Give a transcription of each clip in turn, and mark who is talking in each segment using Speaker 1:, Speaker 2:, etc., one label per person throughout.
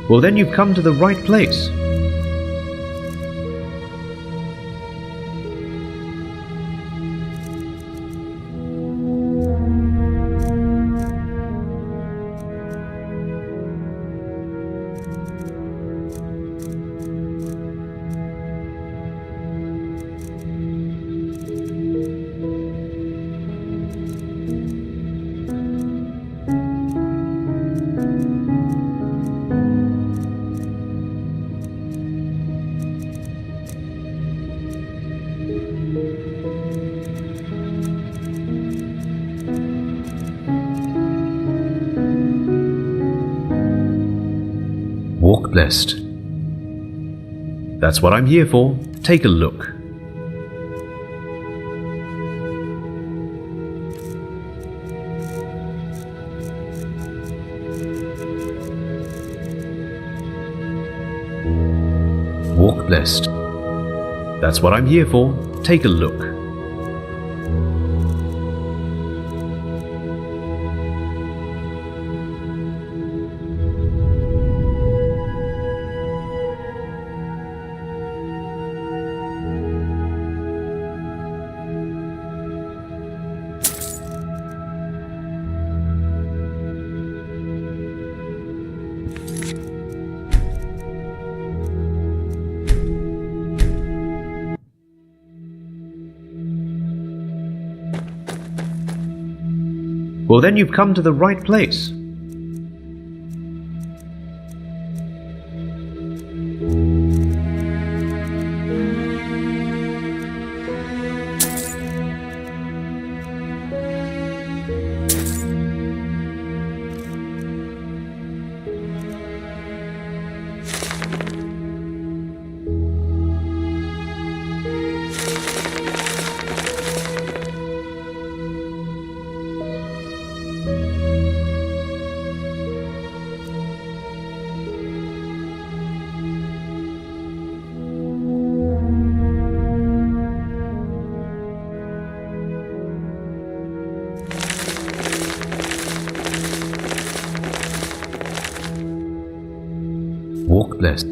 Speaker 1: Well, then you've come to the right place. Walk blessed. That's what I'm here for. Take a look. Walk blessed. That's what I'm here for. Take a look. Well, then you've come to the right place. Walk blessed.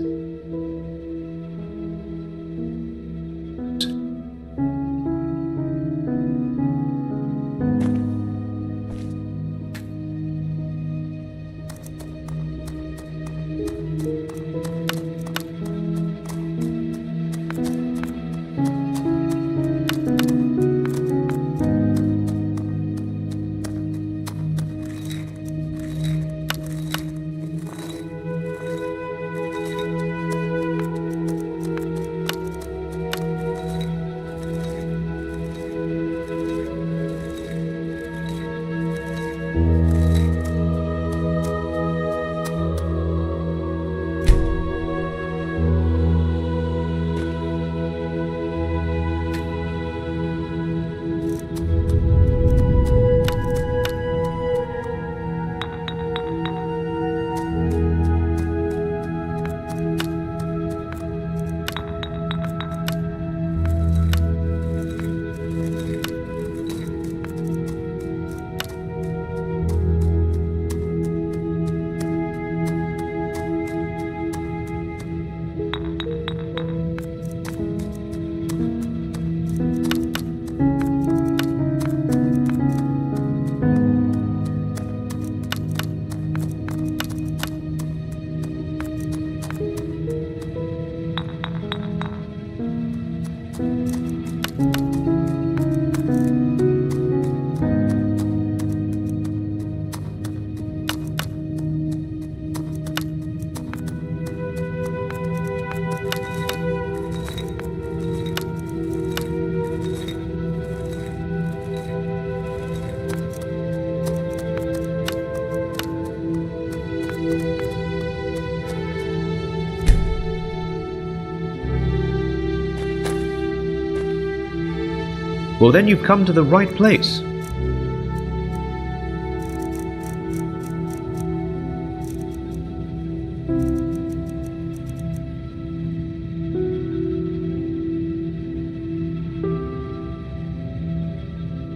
Speaker 1: Well, then you've come to the right place.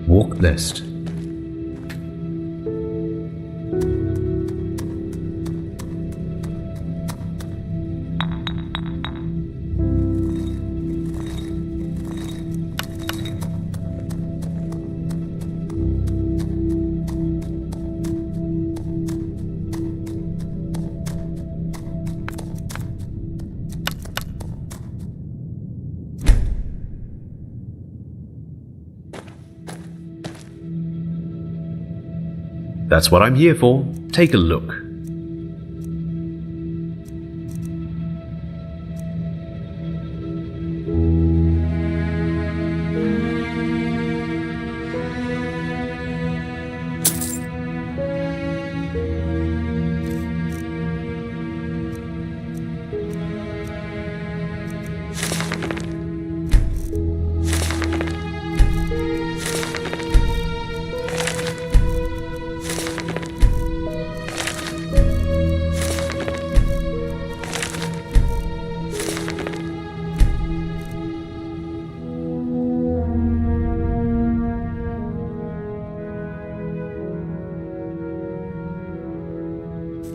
Speaker 1: Walk blessed. That's what I'm here for. Take a look.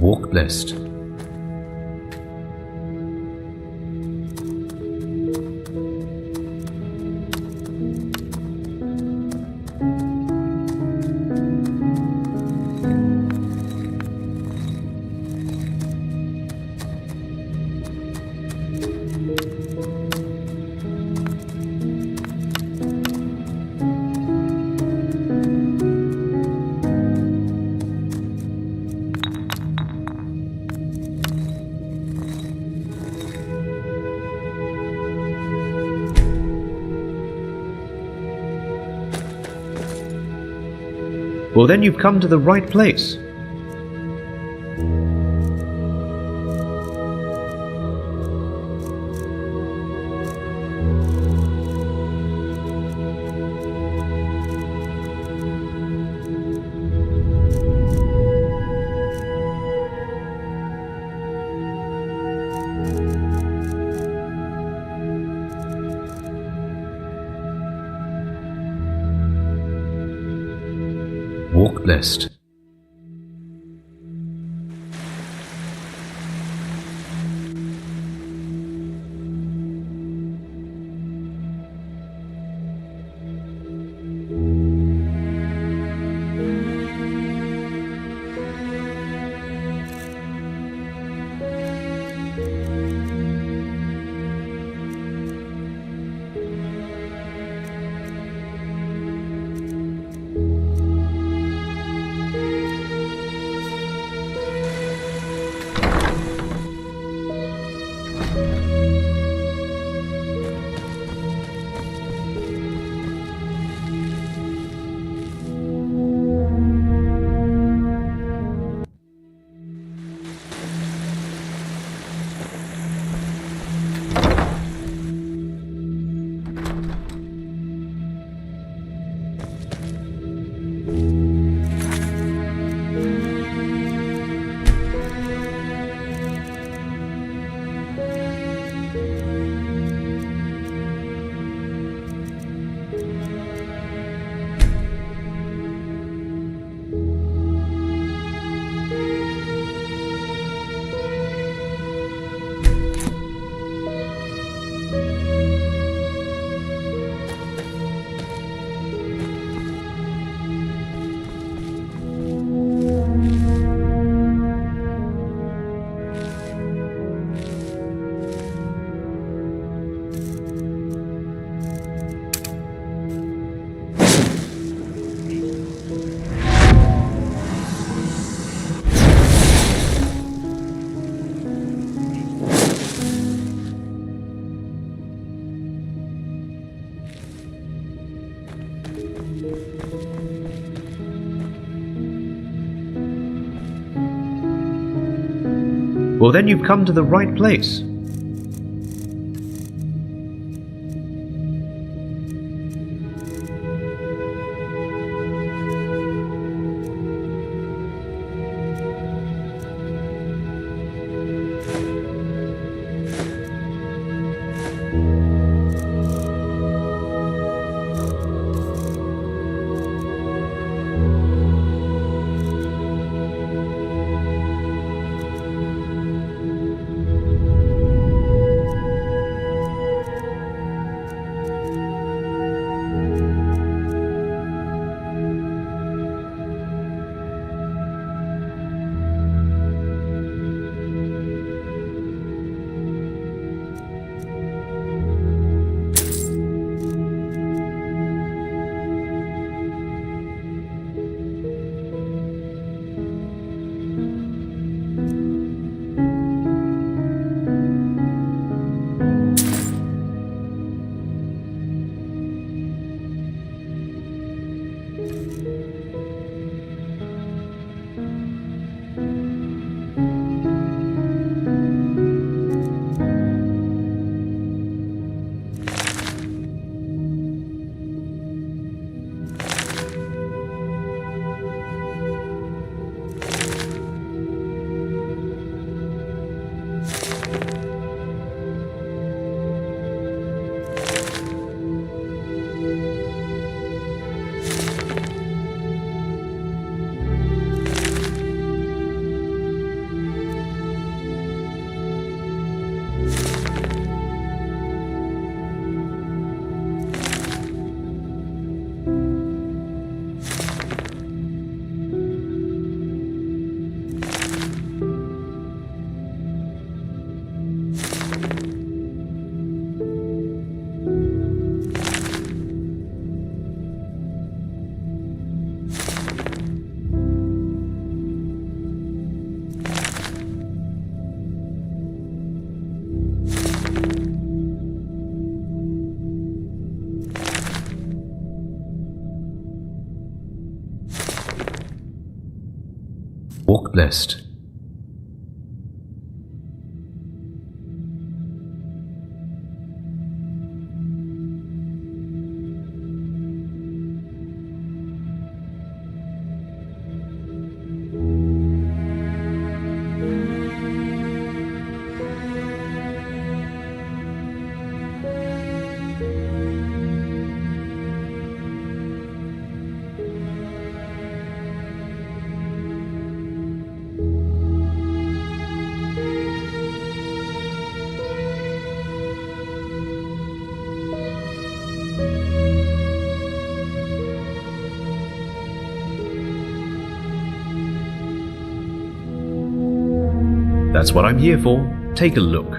Speaker 1: Walk blessed. Well, then you've come to the right place. Walk blessed. Well, then you've come to the right place. Walk blessed. That's what I'm here for. Take a look.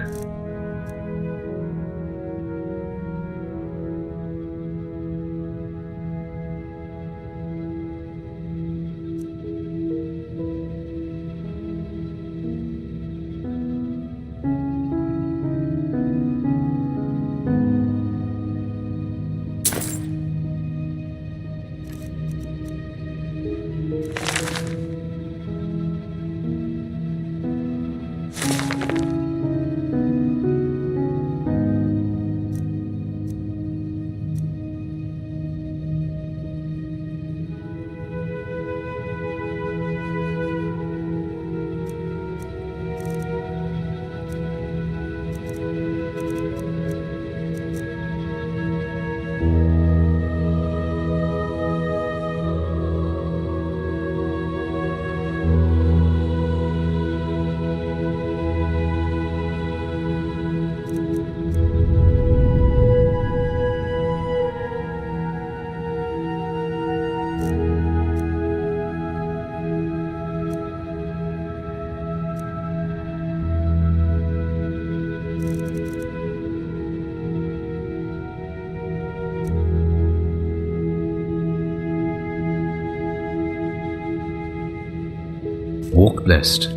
Speaker 1: Walk blessed.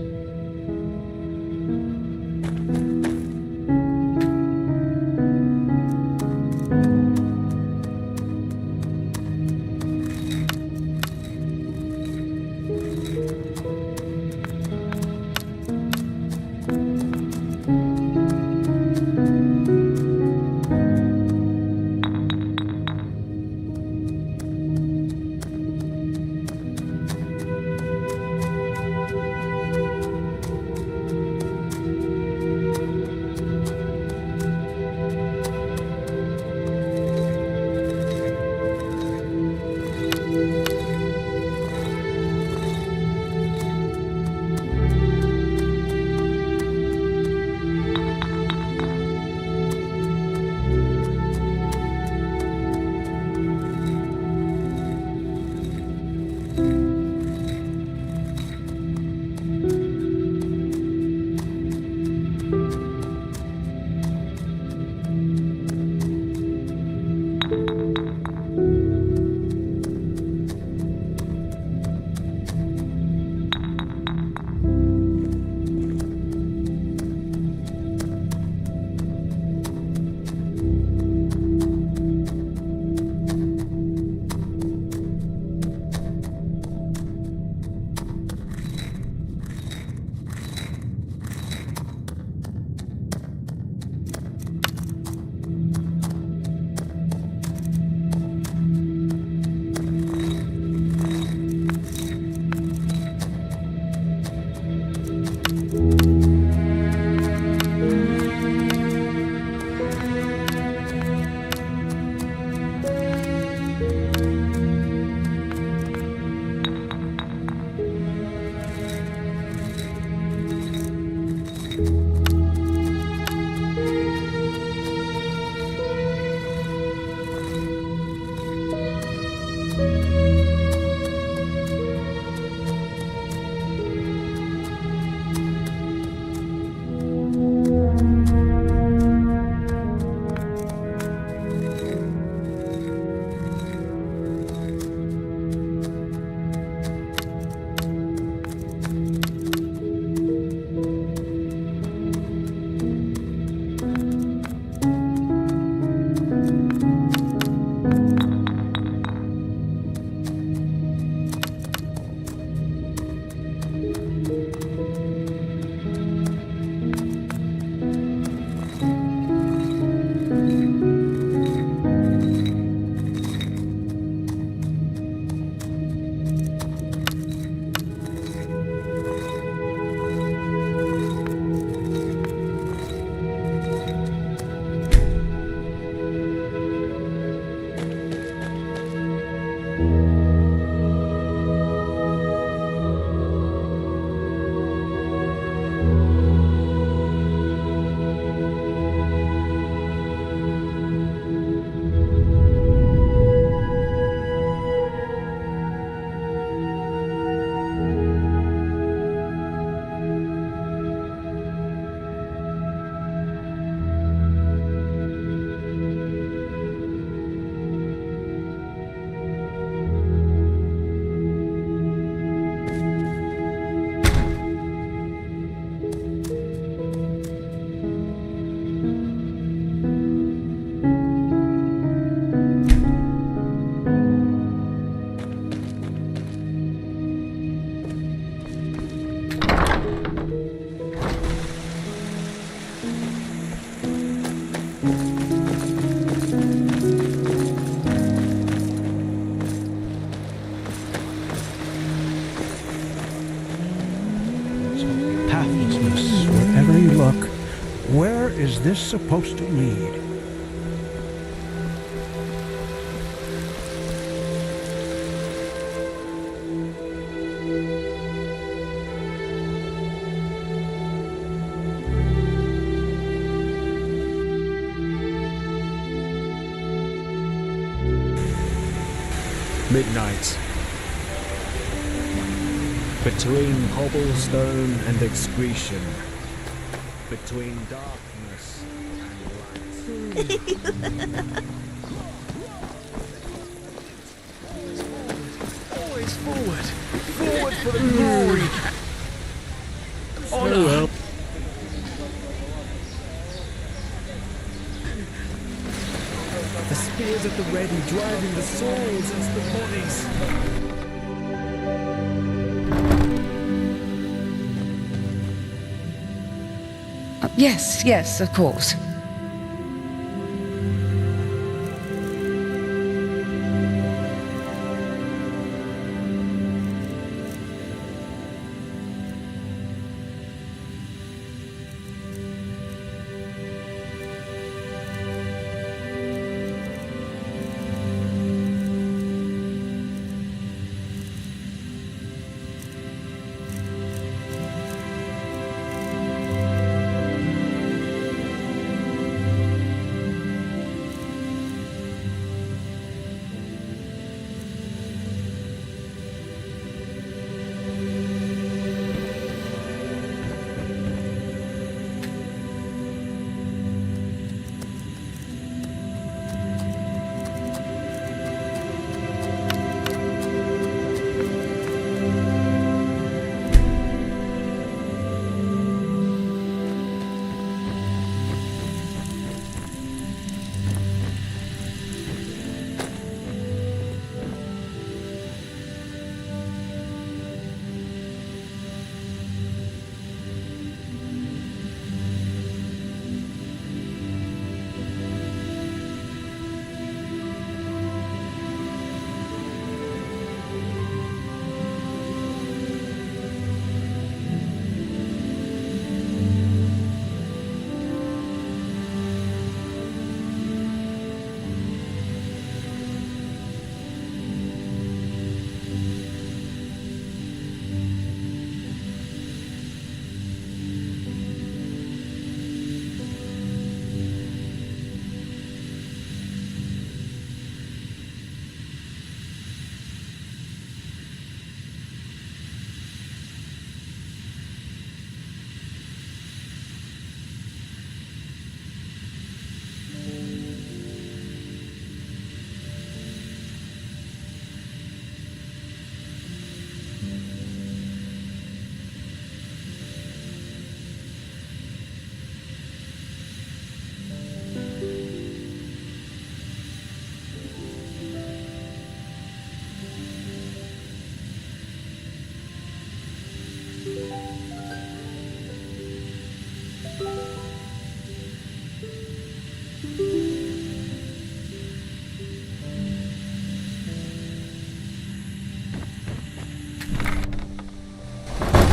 Speaker 2: this supposed to mean?
Speaker 3: Midnight. Between cobblestone and excretion. Between darkness and light. Always forward! Forward for the glory! Oh well. The spears at the ready, driving the swords into the bodies.
Speaker 4: Yes, yes, of course.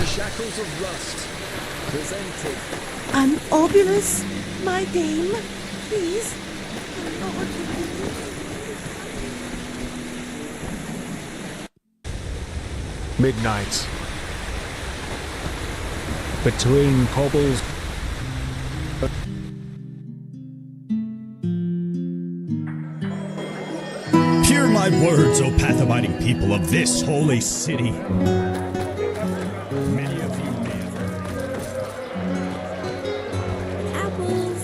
Speaker 3: Shackles of Rust, presented.
Speaker 5: An obulus, my dame, please. Lord.
Speaker 3: Midnight. Between cobbles.
Speaker 6: Hear my words, O path-abiding people of this holy city. Many of you may have heard.
Speaker 5: Apples,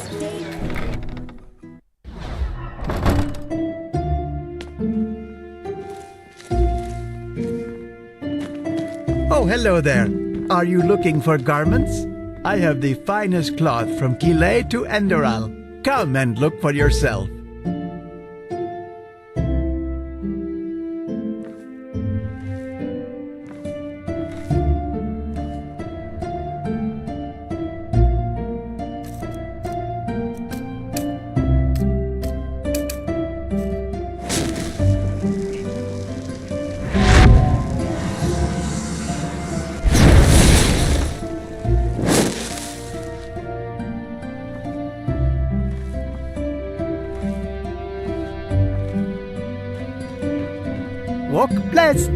Speaker 7: Oh, hello there. Are you looking for garments? I have the finest cloth from Kilay to Enderal. Come and look for yourself. Walk blessed.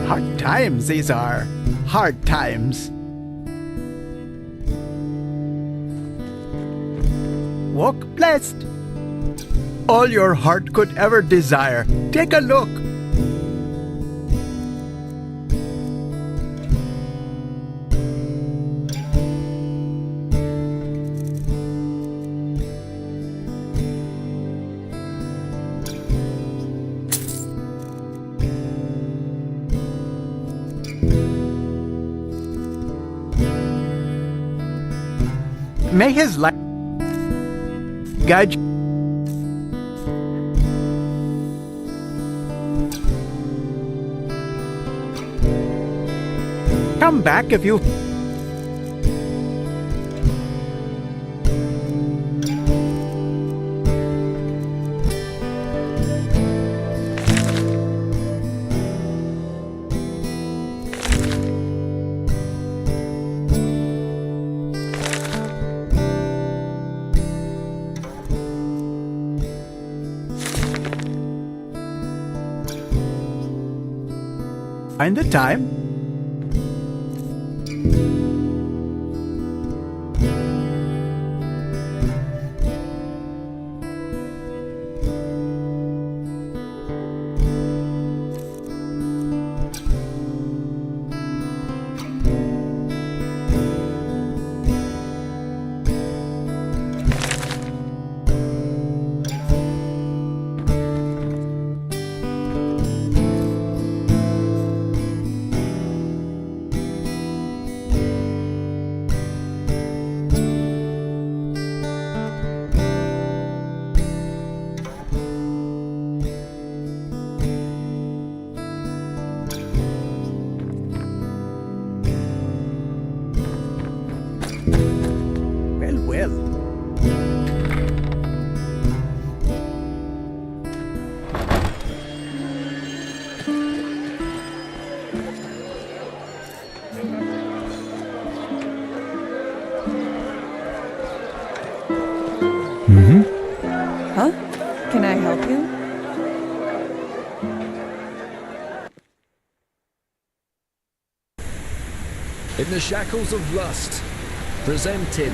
Speaker 7: Hard times these are. Hard times. Walk blessed. All your heart could ever desire. Take a look. May his light guide you. Come back if you find the time.
Speaker 2: Huh? Can I help you?
Speaker 3: In the shackles of lust, presented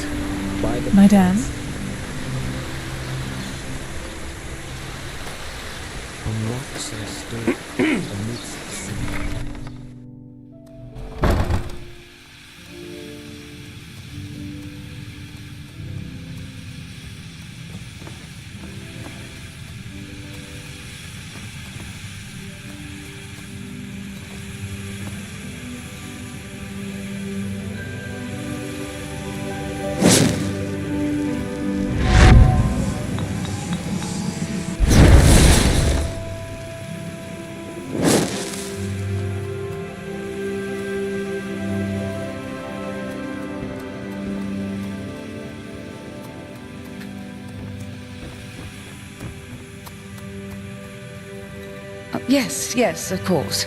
Speaker 3: by the
Speaker 8: Madame?
Speaker 3: On rocks I stood amidst the sea.
Speaker 4: Yes, yes, of course.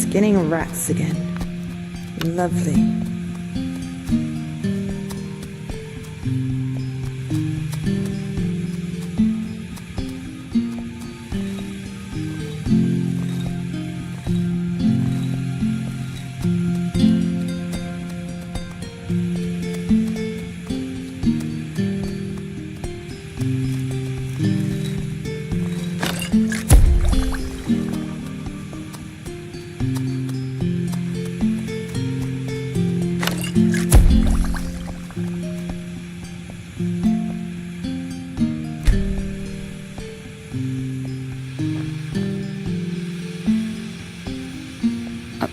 Speaker 2: Skinning rats again. Lovely.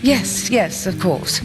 Speaker 4: Yes, yes, of course.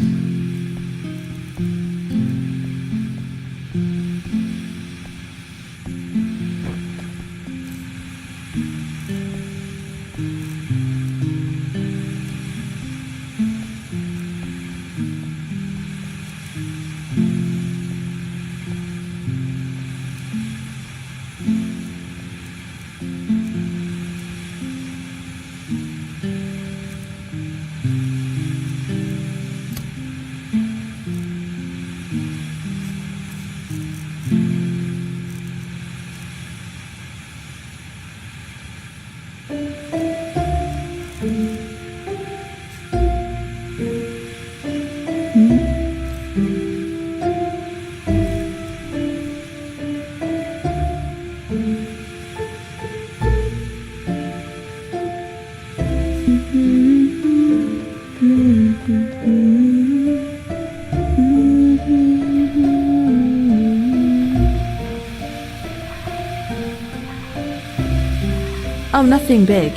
Speaker 8: Oh, nothing big.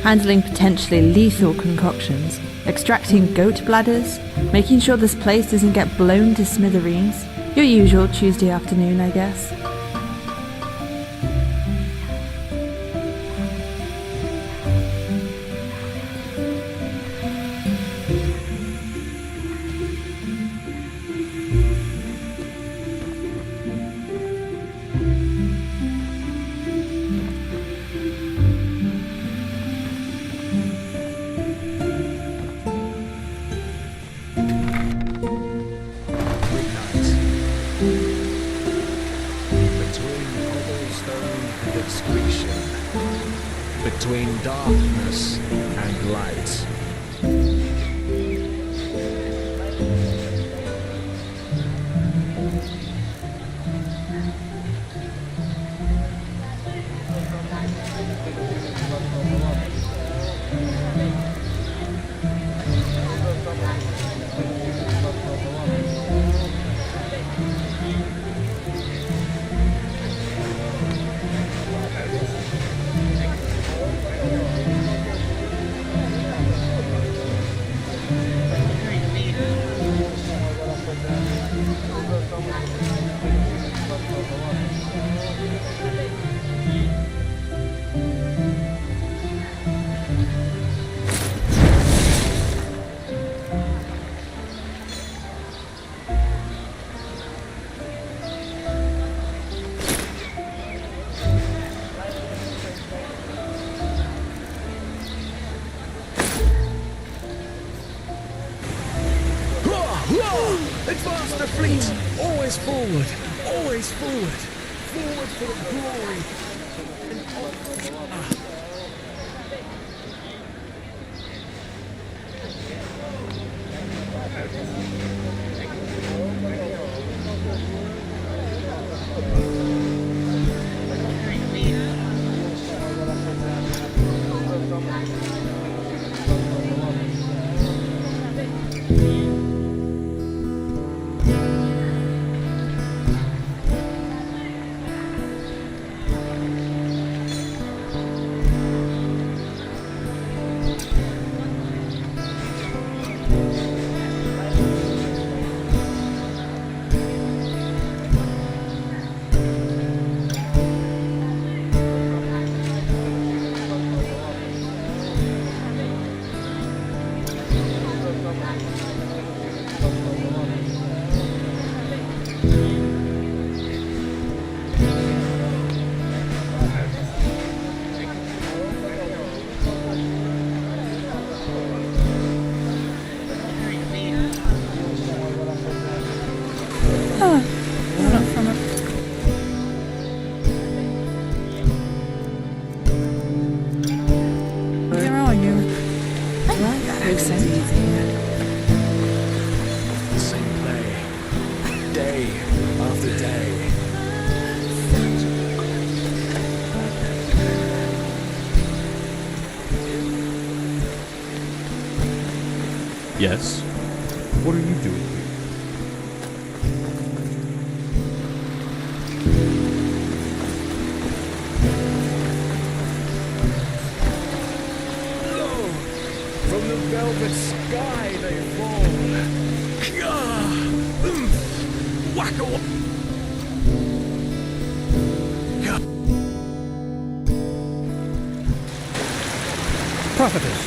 Speaker 8: Handling potentially lethal concoctions, extracting goat bladders, making sure this place doesn't get blown to smithereens. Your usual Tuesday afternoon, I guess.
Speaker 3: Between darkness and light. Always forward. Always forward. Forward for the glory.
Speaker 4: Where are you? I like that accent.
Speaker 3: The same play. Day after day.
Speaker 1: Yes? What are you doing here?
Speaker 3: From the velvet sky they fall. Whack-a-whack.
Speaker 7: Prophetess.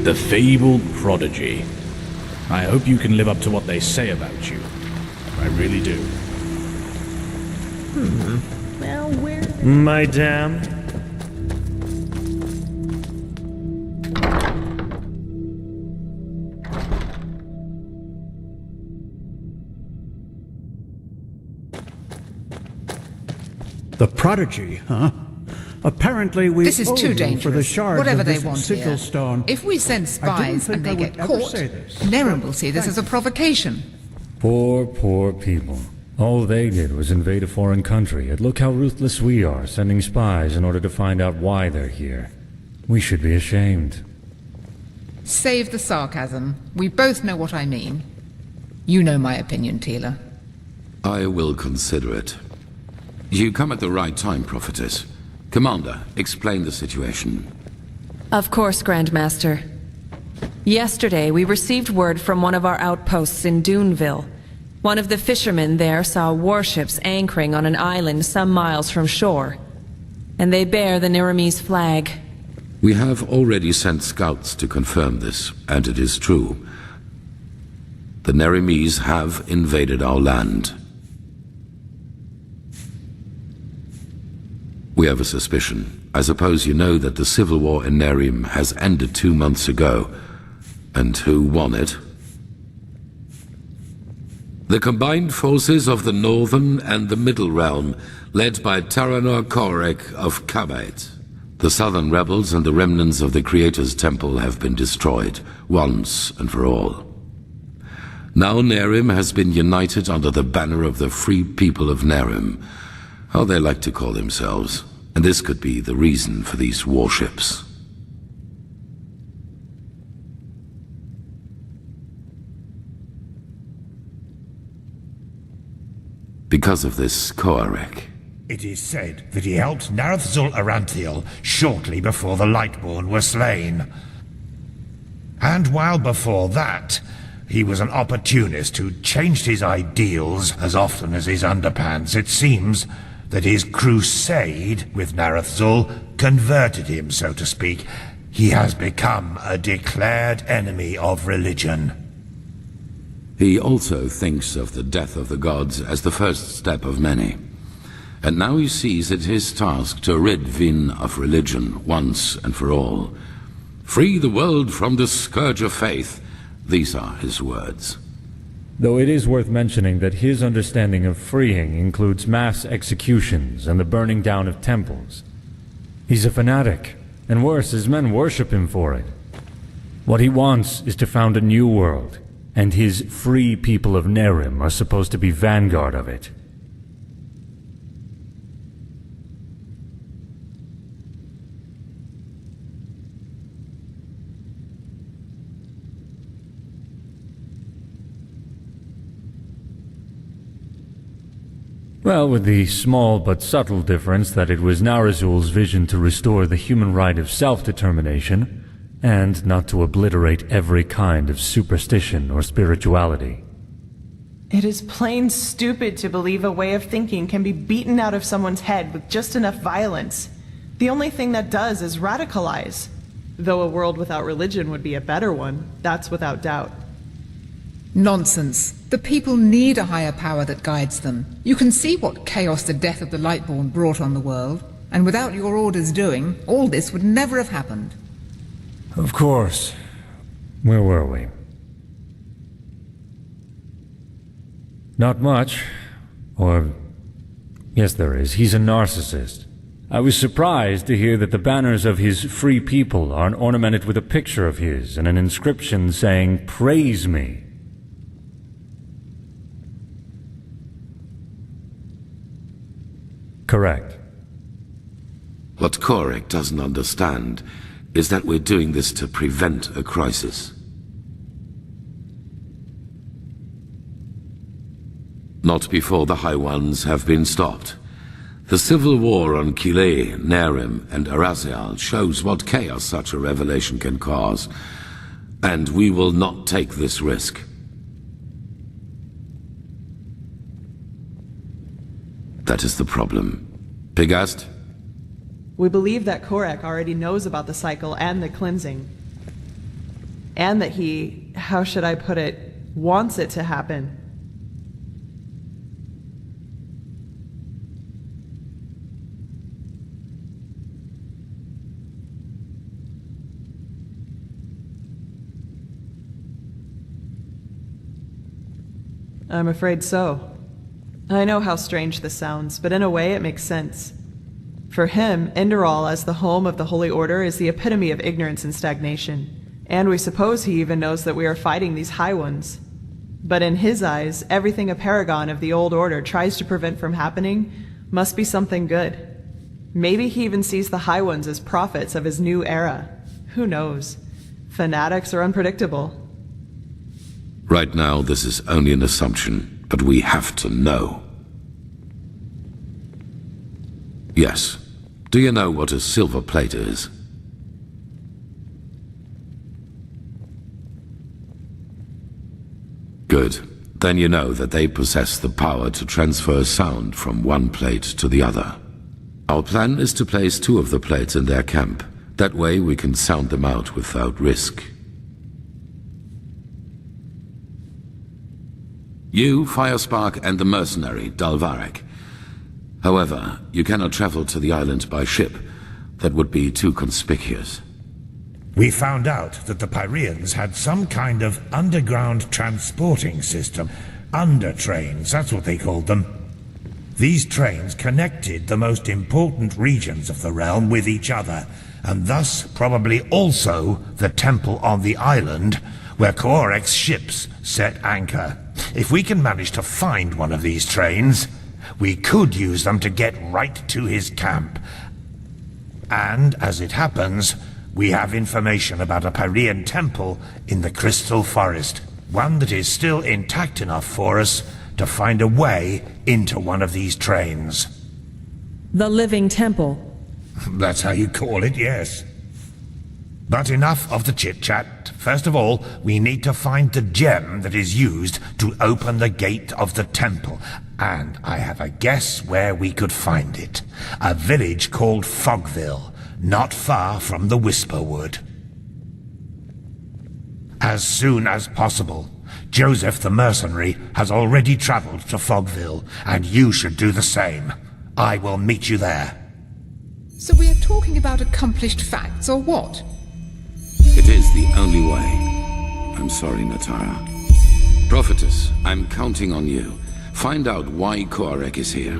Speaker 3: The fabled prodigy. I hope you can live up to what they say about you. I really do.
Speaker 2: Well, where...
Speaker 9: Madame?
Speaker 6: The prodigy, huh? Apparently we
Speaker 10: This is
Speaker 6: owe
Speaker 10: too
Speaker 6: you
Speaker 10: dangerous.
Speaker 6: for the shards
Speaker 10: Whatever
Speaker 6: of
Speaker 10: they
Speaker 6: this
Speaker 10: want
Speaker 6: sigil
Speaker 10: here.
Speaker 6: stone.
Speaker 10: If we send
Speaker 6: I didn't
Speaker 10: spies
Speaker 6: think
Speaker 10: and they
Speaker 6: I
Speaker 10: get
Speaker 6: would ever
Speaker 10: caught,
Speaker 6: say this.
Speaker 10: Neren will see this as a provocation.
Speaker 9: Poor, poor people. All they did was invade a foreign country, and look how ruthless we are, sending spies in order to find out why they're here. We should be ashamed.
Speaker 10: Save the sarcasm. We both know what I mean. You know my opinion, Tila.
Speaker 11: I will consider it. You come at the right time, Prophetess. Commander, explain the situation.
Speaker 12: Of course, Grandmaster. Yesterday, we received word from one of our outposts in Duneville. One of the fishermen there saw warships anchoring on an island some miles from shore. And they bear the Neremese flag.
Speaker 11: We have already sent scouts to confirm this, and it is true. The Neremese have invaded our land. We have a suspicion. I suppose you know that the civil war in Nerim has ended 2 months ago. And who won it? The combined forces of the Northern and the Middle Realm, led by Taranor Korek of Kabait. The Southern rebels and the remnants of the Creator's Temple have been destroyed, once and for all. Now Nerim has been united under the banner of the Free People of Nerim, how they like to call themselves, and this could be the reason for these warships. Because of this Koarek.
Speaker 13: It is said that he helped Narathzul Aranthiel shortly before the Lightborn were slain. And while before that, he was an opportunist who changed his ideals as often as his underpants. It seems that his crusade with Narathzul converted him, so to speak. He has become a declared enemy of religion.
Speaker 11: He also thinks of the death of the gods as the first step of many. And now he sees it his task to rid Vin of religion once and for all. Free the world from the scourge of faith. These are his words.
Speaker 9: Though it is worth mentioning that his understanding of freeing includes mass executions and the burning down of temples. He's a fanatic, and worse, his men worship him for it. What he wants is to found a new world, and his free people of Nerim are supposed to be vanguard of it. Well, with the small but subtle difference that it was Narazul's vision to restore the human right of self-determination, and not to obliterate every kind of superstition or spirituality.
Speaker 14: It is plain stupid to believe a way of thinking can be beaten out of someone's head with just enough violence. The only thing that does is radicalize. Though a world without religion would be a better one, that's without doubt.
Speaker 10: Nonsense. The people need a higher power that guides them. You can see what chaos the death of the Lightborn brought on the world, and without your orders doing, all this would never have happened.
Speaker 9: Of course. Where were we? Not much. Or... yes, there is. He's a narcissist. I was surprised to hear that the banners of his free people are ornamented with a picture of his and an inscription saying, "Praise me." Correct.
Speaker 11: What Korek doesn't understand is that we're doing this to prevent a crisis. Not before the High Ones have been stopped. The civil war on Kile, Nerim, and Arazial shows what chaos such a revelation can cause, and we will not take this risk. That is the problem. Pigast?
Speaker 14: We believe that Korek already knows about the cycle and the cleansing. and that he, how should I put it, wants it to happen. I'm afraid so. I know how strange this sounds, but in a way it makes sense. For him, Enderal as the home of the Holy Order is the epitome of ignorance and stagnation, and we suppose he even knows that we are fighting these High Ones. But in his eyes, everything a paragon of the old order tries to prevent from happening must be something good. Maybe he even sees the High Ones as prophets of his new era. Who knows? Fanatics are unpredictable.
Speaker 11: Right now, this is only an assumption, but we have to know. Yes. Do you know what a silver plate is? Good. Then you know that they possess the power to transfer sound from one plate to the other. Our plan is to place 2 of the plates in their camp. That way we can sound them out without risk. You, Firespark, and the mercenary, Dalvarek. However, you cannot travel to the island by ship. That would be too conspicuous.
Speaker 13: We found out that the Pyreans had some kind of underground transporting system. Undertrains, that's what they called them. These trains connected the most important regions of the realm with each other, and thus probably also the temple on the island where Korek's ships set anchor. If we can manage to find one of these trains, we could use them to get right to his camp. And, as it happens, we have information about a Pyrean temple in the Crystal Forest. One that is still intact enough for us to find a way into one of these trains.
Speaker 12: The Living Temple.
Speaker 13: That's how you call it, yes. But enough of the chit-chat. First of all, we need to find the gem that is used to open the gate of the temple. And I have a guess where we could find it. A village called Fogville, not far from the Whisperwood. As soon as possible. Joseph the mercenary has already traveled to Fogville, and you should do the same. I will meet you there.
Speaker 10: So we are talking about accomplished facts, or what?
Speaker 11: It is the only way. I'm sorry, Natara. Prophetess, I'm counting on you. Find out why Korek is here.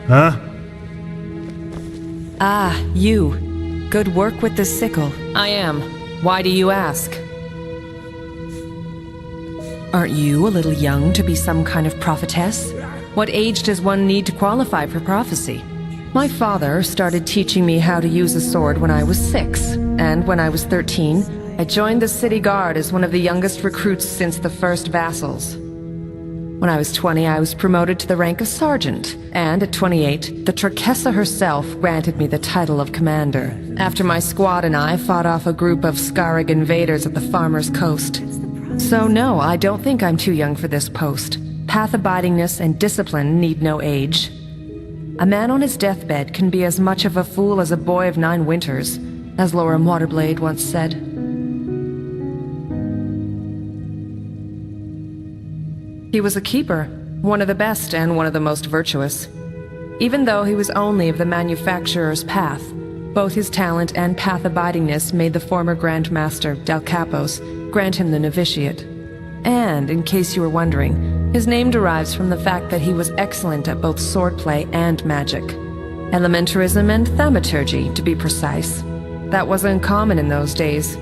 Speaker 7: Huh?
Speaker 12: Ah, you. Good work with the sickle. I am. Why do you ask? Aren't you a little young to be some kind of prophetess? What age does one need to qualify for prophecy? My father started teaching me how to use a sword when I was 6, and when I was 13, I joined the city guard as one of the youngest recruits since the first vassals. When I was 20, I was promoted to the rank of sergeant, and at 28, the Turkessa herself granted me the title of commander, after my squad and I fought off a group of Skyrim invaders at the Farmer's Coast. So no, I don't think I'm too young for this post. Path-abidingness and discipline need no age. A man on his deathbed can be as much of a fool as a boy of 9 winters, as Lorem Waterblade once said. He was a keeper, one of the best and one of the most virtuous. Even though he was only of the manufacturer's path, both his talent and path-abidingness made the former Grand Master, Del Capos, grant him the novitiate. And, in case you were wondering, his name derives from the fact that he was excellent at both swordplay and magic. Elementarism and thaumaturgy, to be precise. That wasn't common in those days.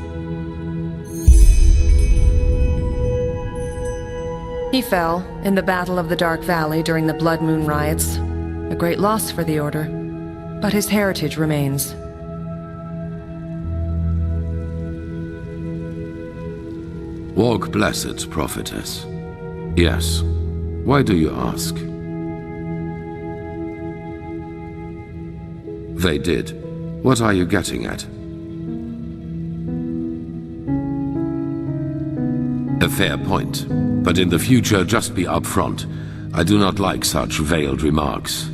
Speaker 12: He fell in the Battle of the Dark Valley during the Blood Moon riots. A great loss for the Order, but his heritage remains.
Speaker 11: Walk blessed, prophetess. Yes. Why do you ask? They did. What are you getting at? A fair point, but in the future just be upfront. I do not like such veiled remarks.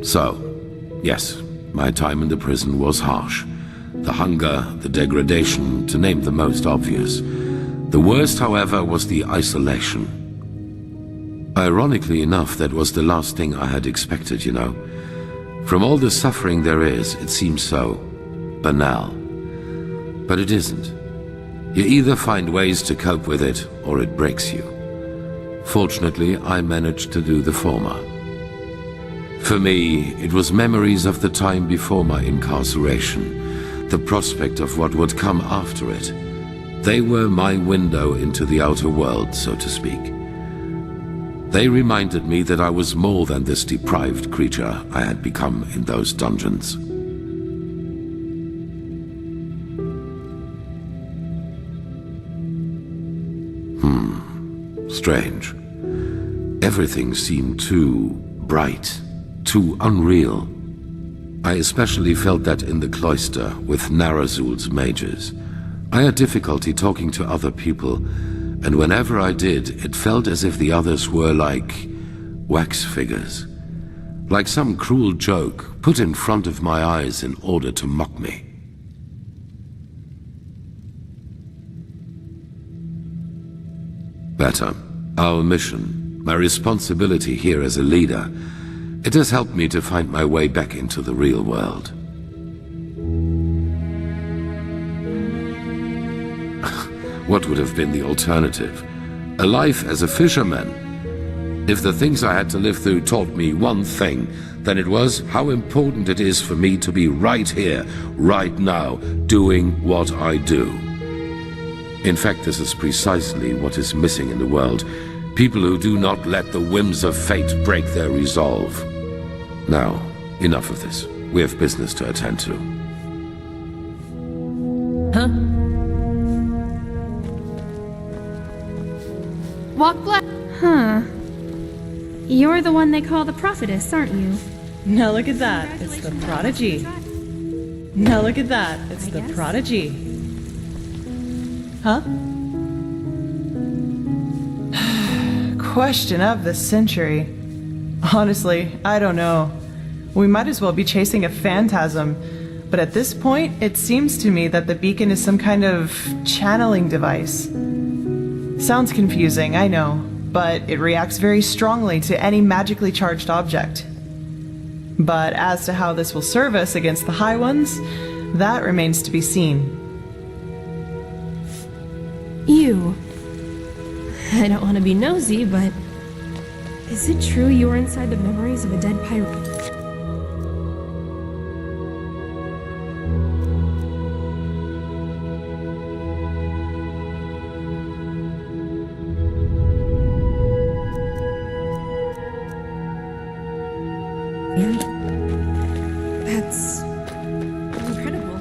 Speaker 11: So, yes, my time in the prison was harsh. The hunger, the degradation, to name the most obvious. The worst, however, was the isolation. Ironically enough, that was the last thing I had expected, you know. From all the suffering there is, it seems so banal. But it isn't. You either find ways to cope with it, or it breaks you. Fortunately, I managed to do the former. For me, it was memories of the time before my incarceration, the prospect of what would come after it. They were my window into the outer world, so to speak. They reminded me that I was more than this deprived creature I had become in those dungeons. Strange. Everything seemed too bright, too unreal. I especially felt that in the cloister with Narazul's mages. I had difficulty talking to other people, and whenever I did, it felt as if the others were like wax figures. Like some cruel joke put in front of my eyes in order to mock me. Better. Our mission, my responsibility here as a leader, it has helped me to find my way back into the real world. What would have been the alternative? A life as a fisherman? If the things I had to live through taught me one thing, then it was how important it is for me to be right here, right now, doing what I do. In fact, this is precisely what is missing in the world. People who do not let the whims of fate break their resolve. Now, enough of this. We have business to attend to.
Speaker 12: Huh?
Speaker 15: Walk black. Huh. You're the one they call the prophetess, aren't you?
Speaker 14: Now look at that. It's the prodigy. Now look at that. It's the prodigy. Huh? Question of the century. Honestly, I don't know. We might as well be chasing a phantasm. But at this point, it seems to me that the beacon is some kind of channeling device. Sounds confusing, I know, but it reacts very strongly to any magically charged object. But as to how this will serve us against the High Ones, that remains to be seen.
Speaker 15: You. I don't want to be nosy, but is it true you were inside the memories of a dead pirate?
Speaker 2: That's incredible.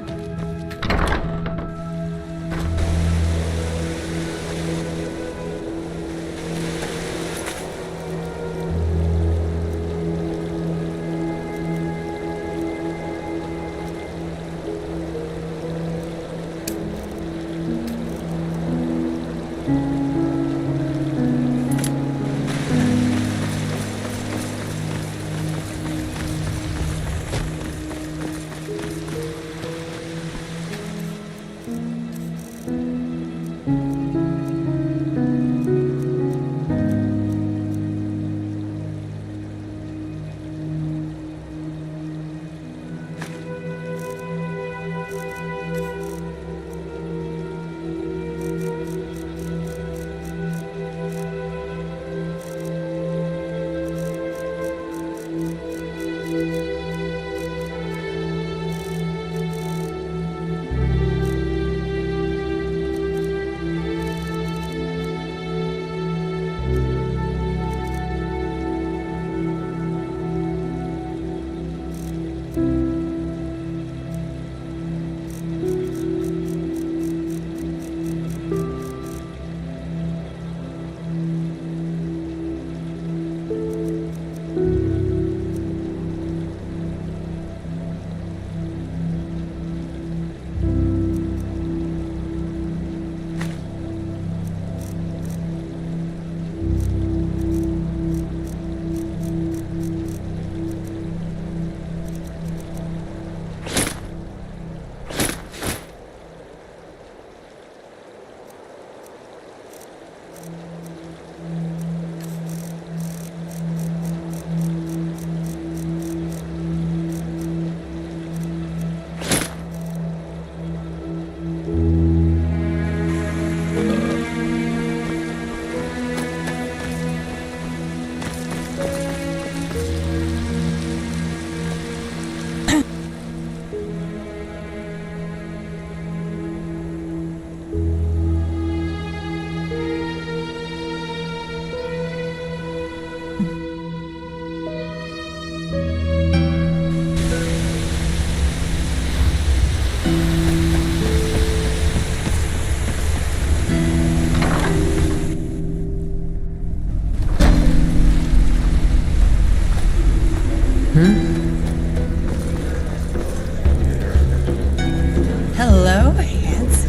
Speaker 4: Hello, hands.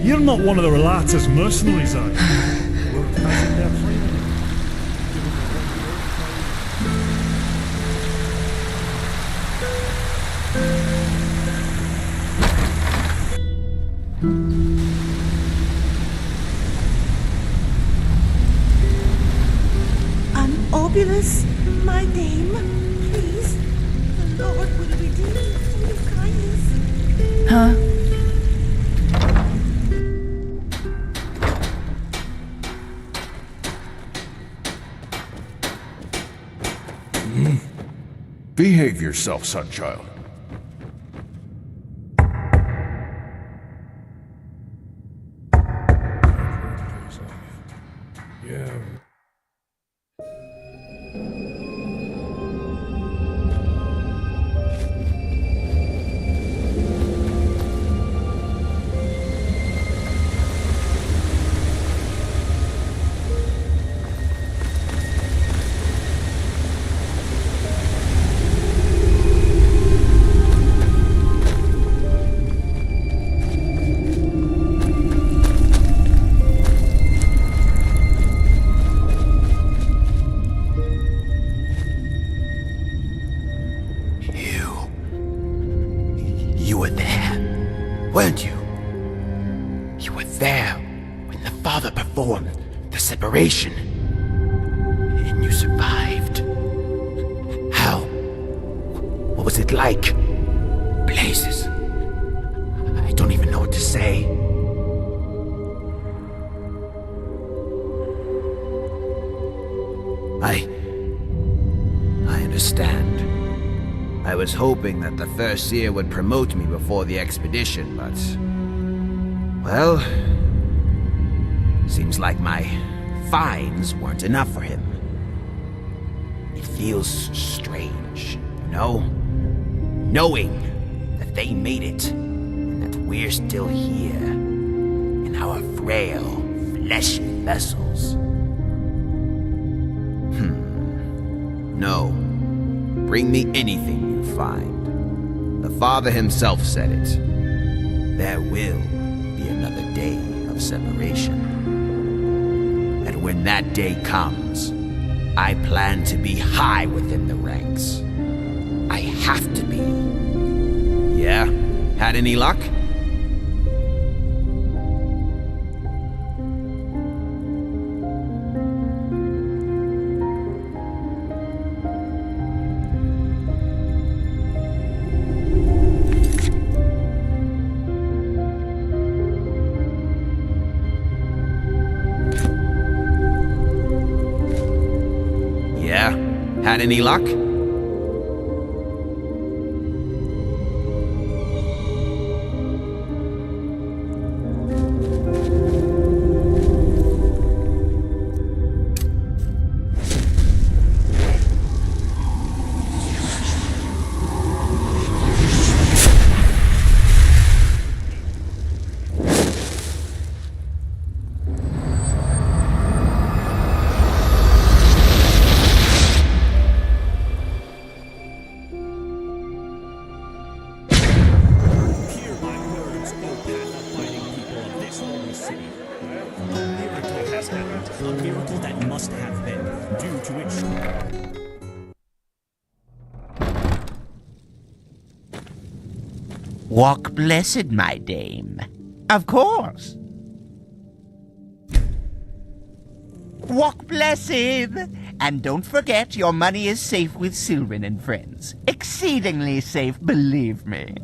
Speaker 6: You're not one of the Relata's mercenaries, are you? We're passing their training.
Speaker 5: Obulus, my dame, please. The Lord will redeem you from your kindness.
Speaker 4: Huh?
Speaker 16: Behave yourself, son child.
Speaker 3: Yeah.
Speaker 17: You were there, weren't you? You were there when the Father performed the separation. And you survived. How? What was it like? Blazes. I don't even know what to say. I understand. I was hoping that the First Seer would promote me before the expedition, but... well... seems like my fines weren't enough for him. It feels strange, you know? Knowing that they made it, and that we're still here, in our frail, fleshy vessels. No. Bring me anything you find. The Father himself said it. There will be another day of separation. And when that day comes, I plan to be high within the ranks. I have to be. Yeah? Had any luck? Had any luck?
Speaker 18: Walk blessed, my dame. Of course. Walk blessed! And don't forget, your money is safe with Sylvan and friends. Exceedingly safe, believe me.